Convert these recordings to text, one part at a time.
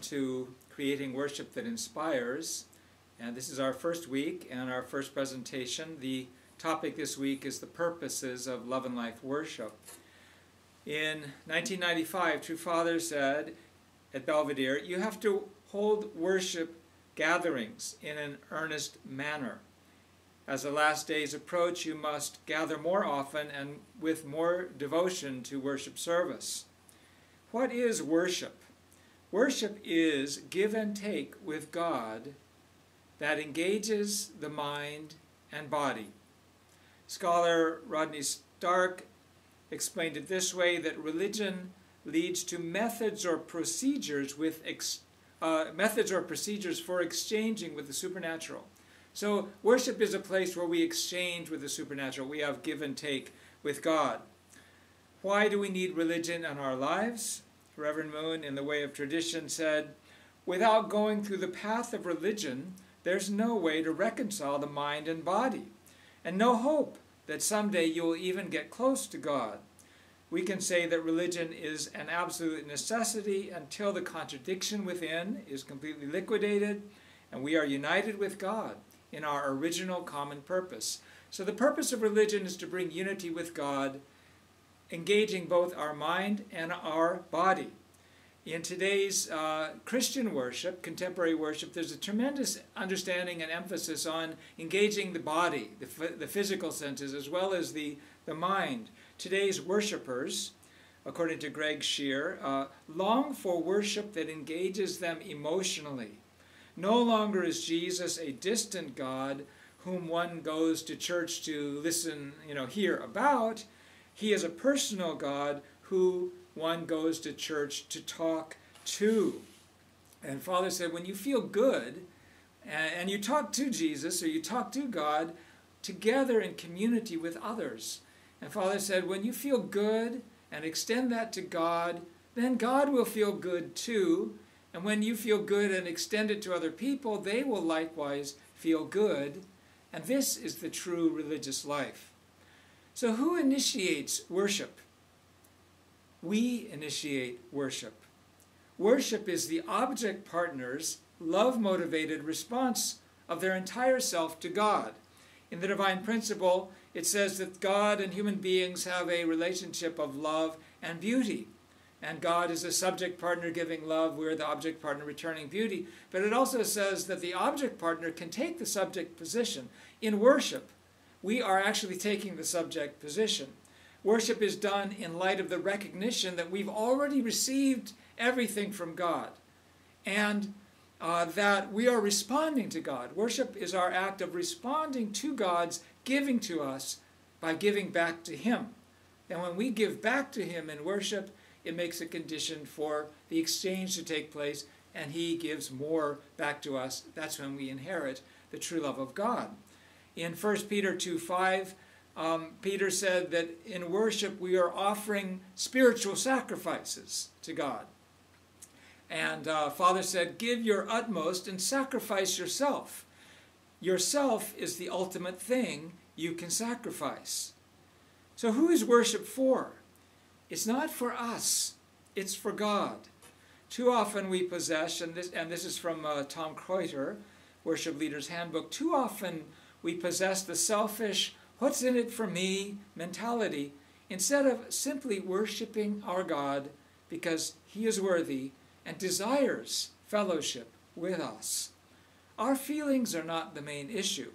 to Creating Worship That Inspires. And this is our first week and our first presentation. The topic this week is the purposes of Love and Life worship. In 1995, True Father said at Belvedere, you have to hold worship gatherings in an earnest manner. As the last days approach, you must gather more often and with more devotion to worship service. What is worship? Worship is give and take with God that engages the mind and body. Scholar Rodney Stark explained it this way, that religion leads to methods or procedures for exchanging with the supernatural. So worship is a place where we exchange with the supernatural. We have give and take with God. Why do we need religion in our lives? Reverend Moon, in the Way of Tradition, said, without going through the path of religion, there's no way to reconcile the mind and body, and no hope that someday you will even get close to God. We can say that religion is an absolute necessity until the contradiction within is completely liquidated and we are united with God in our original common purpose. So the purpose of religion is to bring unity with God, engaging both our mind and our body. In today's Christian worship, contemporary worship, there's a tremendous understanding and emphasis on engaging the body, the physical senses, as well as the mind. Today's worshipers, according to Greg Shear, long for worship that engages them emotionally. No longer is Jesus a distant God whom one goes to church to listen, hear about. He is a personal God who one goes to church to talk to. And Father said, when you feel good and you talk to Jesus or you talk to God together in community with others. And Father said, when you feel good and extend that to God, then God will feel good too. And when you feel good and extend it to other people, they will likewise feel good. And this is the true religious life. So who initiates worship? We initiate worship. Worship is the object partner's love-motivated response of their entire self to God. In the divine principle, it says that God and human beings have a relationship of love and beauty. And God is a subject partner giving love, we're the object partner returning beauty. But it also says that the object partner can take the subject position. In worship, we are actually taking the subject position. Worship is done in light of the recognition that we've already received everything from God, and that we are responding to God. Worship is our act of responding to God's giving to us by giving back to Him. And when we give back to Him in worship, it makes a condition for the exchange to take place, and He gives more back to us. That's when we inherit the true love of God. In 1 Peter 2:5, Peter said that in worship we are offering spiritual sacrifices to God. And Father said, give your utmost and sacrifice yourself. Yourself is the ultimate thing you can sacrifice. So who is worship for? It's not for us, it's for God. Too often we possess, and this is from Tom Kreuter, Worship Leader's Handbook, too often we possess the selfish, what's in it for me mentality, instead of simply worshiping our God because He is worthy and desires fellowship with us. Our feelings are not the main issue.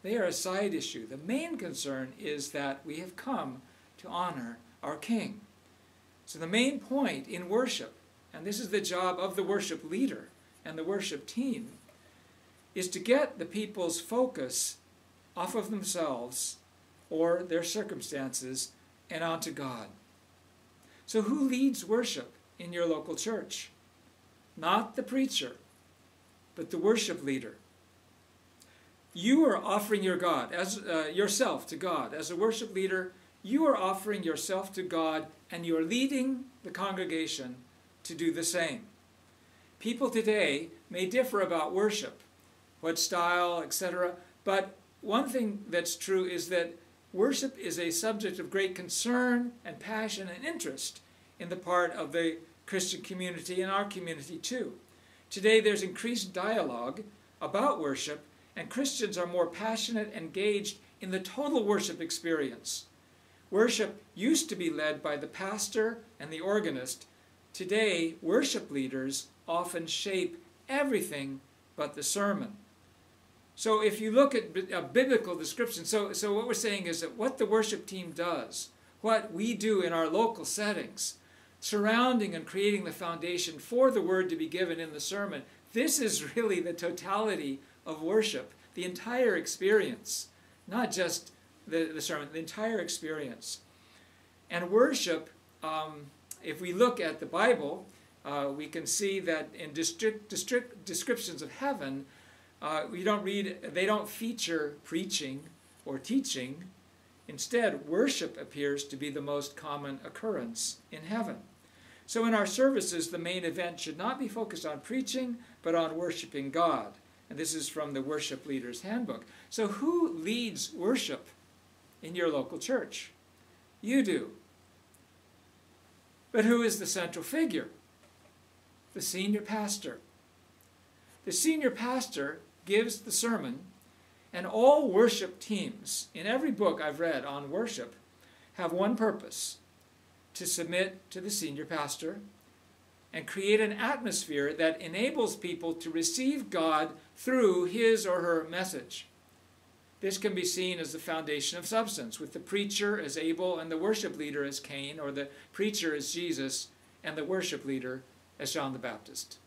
They are a side issue. The main concern is that we have come to honor our King. So the main point in worship, and this is the job of the worship leader and the worship team, is to get the people's focus off of themselves or their circumstances and onto God. So who leads worship in your local church? Not the preacher, but the worship leader. You are offering your God as yourself to God. As a worship leader, you are offering yourself to God, and you are leading the congregation to do the same. People today may differ about worship, what style, etc., but one thing that's true is that worship is a subject of great concern and passion and interest in the part of the Christian community and our community too. Today there's increased dialogue about worship, and Christians are more passionate and engaged in the total worship experience. Worship used to be led by the pastor and the organist. Today, worship leaders often shape everything but the sermon. So if you look at a biblical description, so what we're saying is that what the worship team does, what we do in our local settings, surrounding and creating the foundation for the word to be given in the sermon, this is really the totality of worship, the entire experience, not just the sermon, the entire experience. And worship, if we look at the Bible, we can see that in descriptions of heaven, they don't feature preaching or teaching. Instead, worship appears to be the most common occurrence in heaven. So in our services, the main event should not be focused on preaching, but on worshiping God. And this is from the Worship Leader's Handbook. So who leads worship in your local church? You do. But who is the central figure? The senior pastor. The senior pastor gives the sermon, and all worship teams, in every book I've read on worship, have one purpose: to submit to the senior pastor and create an atmosphere that enables people to receive God through his or her message. This can be seen as the foundation of substance, with the preacher as Abel and the worship leader as Cain, or the preacher as Jesus and the worship leader as John the Baptist.